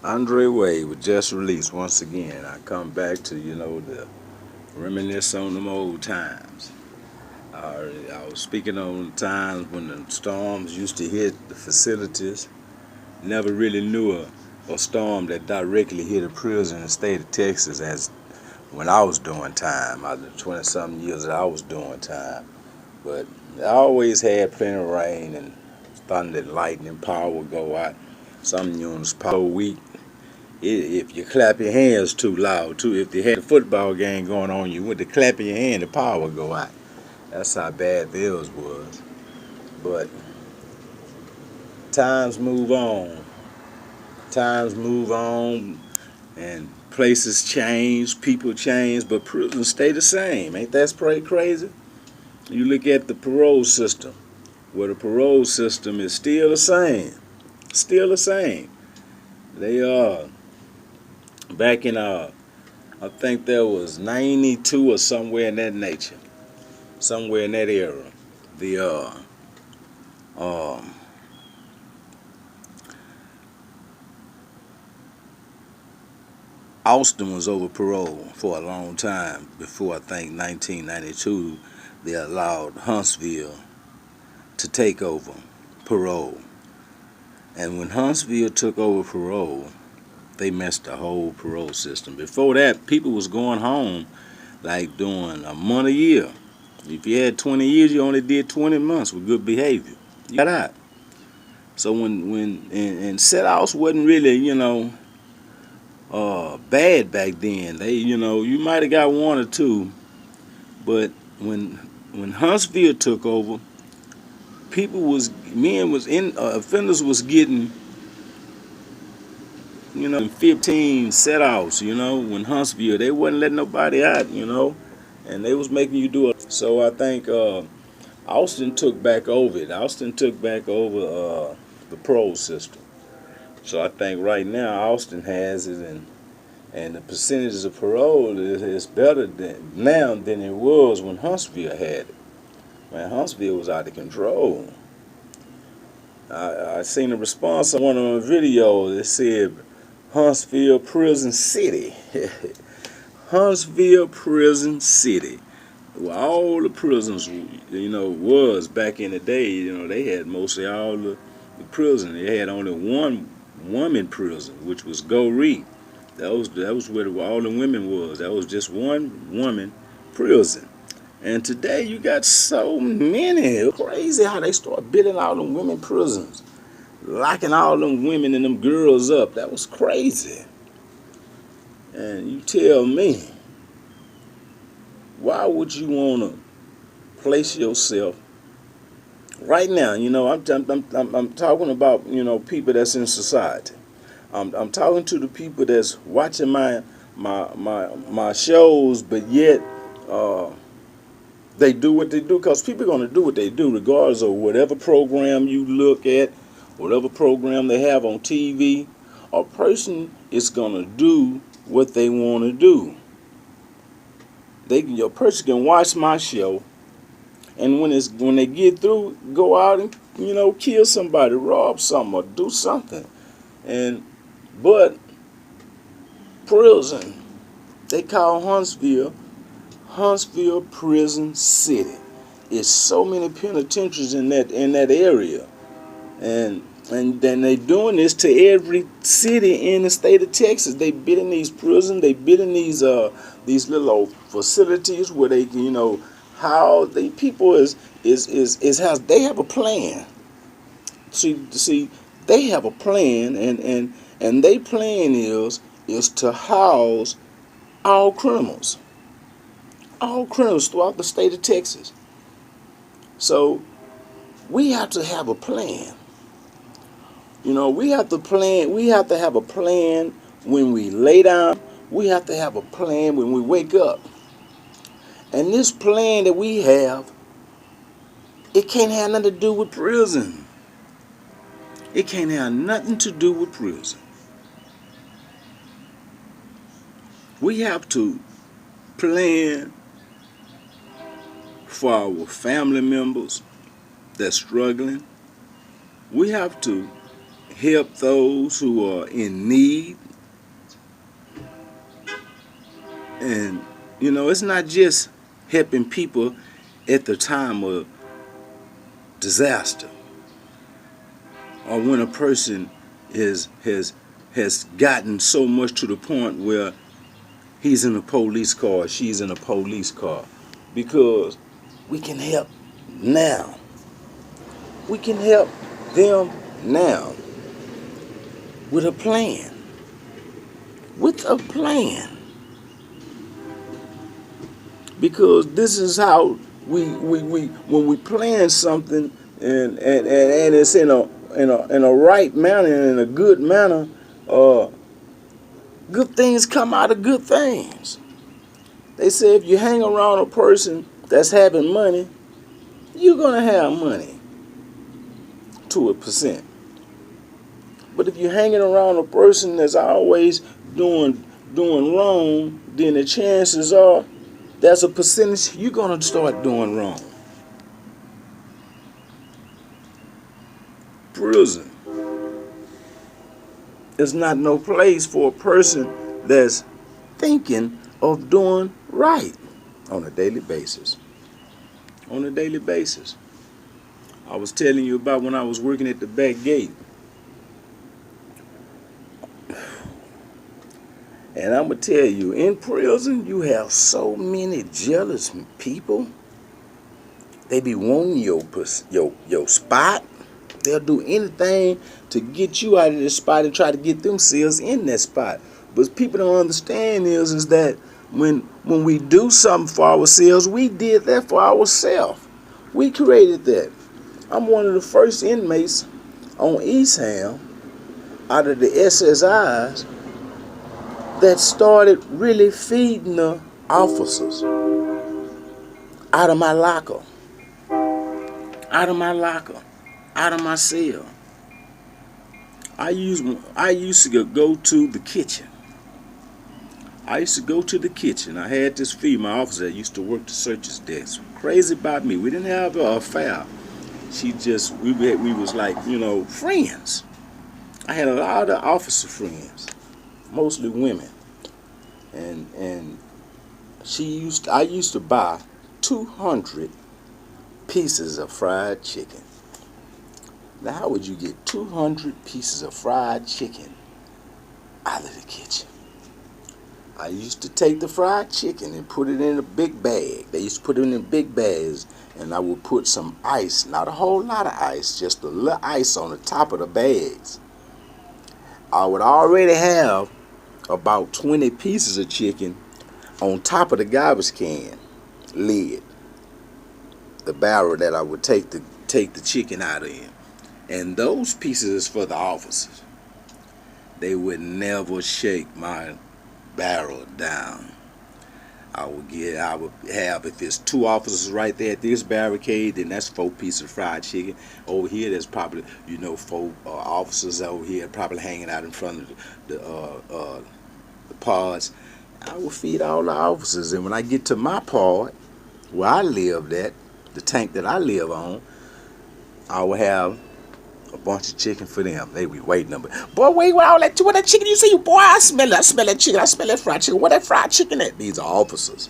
Andre Wade was just released once again. I come back to, the reminisce on them old times. I was speaking on the times when the storms used to hit the facilities. Never really knew a storm that directly hit a prison in the state of Texas as when I was doing time, out of the 20 something years that I was doing time. But I always had plenty of rain and thunder and lightning, power would go out. Some units power weak. If you clap your hands too loud, too, if you had a football game going on, you went to clapping your hand, the power would go out. That's how bad theirs was. But times move on. Times move on, and places change, people change, but prisons stay the same. Ain't that pretty crazy? You look at the parole system, where the parole system is still the same. Still the same. They are back in I think there was 92 or somewhere in that nature, somewhere in that era. The um, Austin was over parole for a long time before I think 1992 they allowed Huntsville to take over parole. And when Huntsville took over parole, they messed the whole parole system. Before that, people was going home like doing a month a year. If you had 20 years, you only did 20 months with good behavior. You got out. So when set outs wasn't really, bad back then. They, you might have got one or two, but when Huntsville took over, offenders was getting, 15 set outs, when Huntsville, they wasn't letting nobody out, and they was making you do it. So I think Austin took back over it. Austin took back over the parole system. So I think right now Austin has it, and the percentages of parole is better now than it was when Huntsville had it. Man, Huntsville was out of control. I seen a response on one of the videos that said Huntsville Prison City. Huntsville Prison City. Well, all the prisons, was back in the day, they had mostly all the prison. They had only one woman prison, which was Goree. That was where all the women was. That was just one woman prison. And today you got so many. It's crazy how they start building all them women prisons, locking all them women and them girls up. That was crazy. And you tell me, why would you want to place yourself right now? I'm talking about people that's in society. I'm talking to the people that's watching my shows, but yet they do what they do, because people are going to do what they do regardless of whatever program you look at, whatever program they have on TV. A person is going to do what they want to do. Your person can watch my show, and when they get through, go out and kill somebody, rob something, or do something. But prison, they call Huntsville Prison City. It's so many penitentiaries in that area, and then they doing this to every city in the state of Texas. They building these prisons. They building these little old facilities where they can how the people is how they have a plan. See, they have a plan, and they plan is to house all criminals throughout the state of Texas. So we have to have a plan. We have to plan. We have to have a plan when we lay down. We have to have a plan when we wake up. And this plan that we have, it can't have nothing to do with prison. It can't have nothing to do with prison. We have to plan for our family members that's struggling. We have to help those who are in need. And, it's not just helping people at the time of disaster or when a person has gotten so much to the point where he's in a police car or she's in a police car. Because we can help now. We can help them now with a plan. With a plan. Because this is how we when we plan something and it's in a right manner, in a good manner, good things come out of good things. They say if you hang around a person that's having money, you're gonna have money to a percent. But if you're hanging around a person that's always doing wrong, then the chances are there's a percentage you're gonna start doing wrong. Prison is not no place for a person that's thinking of doing right on a daily basis. On a daily basis. I was telling you about when I was working at the back gate. And I'm going to tell you, in prison, you have so many jealous people. They be wanting your spot. They'll do anything to get you out of this spot and try to get themselves in that spot. But people don't understand is that when we do something for ourselves, we did that for ourselves. We created that. I'm one of the first inmates on Eastham out of the SSIs that started really feeding the officers out of my locker, out of my cell. I used to go to the kitchen. I had this female officer that used to work the searcher's desk. Crazy about me. We didn't have an affair. We was like, friends. I had a lot of officer friends, mostly women. And I used to buy 200 pieces of fried chicken. Now, how would you get 200 pieces of fried chicken out of the kitchen? I used to take the fried chicken and put it in a big bag. They used to put it in big bags, and I would put some ice, not a whole lot of ice, just a little ice on the top of the bags. I would already have about 20 pieces of chicken on top of the garbage can lid, the barrel that I would take the chicken out of. And those pieces is for the officers. They would never shake my barrel down. I would have, if there's 2 officers right there at this barricade, then that's 4 pieces of fried chicken. Over here, there's probably, 4 officers over here probably hanging out in front of the pods. I would feed all the officers, and when I get to my pod, where I lived at, the tank that I live on, I would have a bunch of chicken for them. They be waiting on me. Boy, wait, what all that chicken you see? Boy, I smell that chicken. I smell that fried chicken. Where that fried chicken at? These are officers.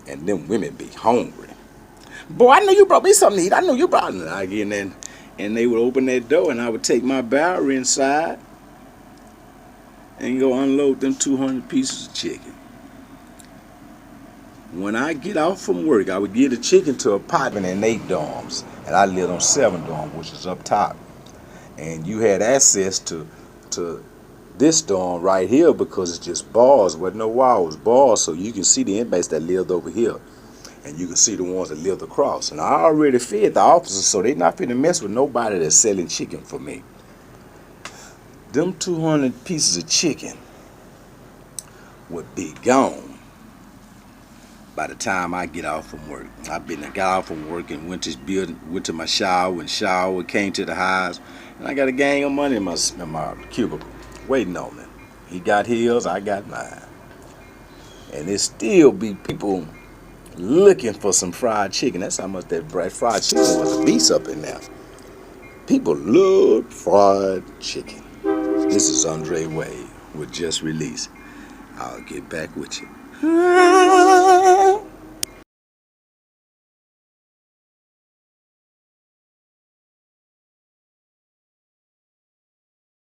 And them women be hungry. Boy, I know you brought me something to eat. I know you brought it. I get in there, and they would open that door, and I would take my barrel inside and go unload them 200 pieces of chicken. When I get off from work, I would give the chicken to a partner in 8 dorms. And I lived on 7 dorm, which is up top. And you had access to this dorm right here because it's just bars. Wasn't no walls, bars, so you can see the inmates that lived over here. And you can see the ones that lived across. And I already fed the officers, so they not finna mess with nobody that's selling chicken for me. Them 200 pieces of chicken would be gone by the time I get off from work. I got off from work and went to my shower, came to the house, and I got a gang of money in my cubicle waiting on me. He got his, I got mine. And there still be people looking for some fried chicken. That's how much that fried chicken was a beast up in there. People love fried chicken. This is Andre Wade with Just Release. I'll get back with you.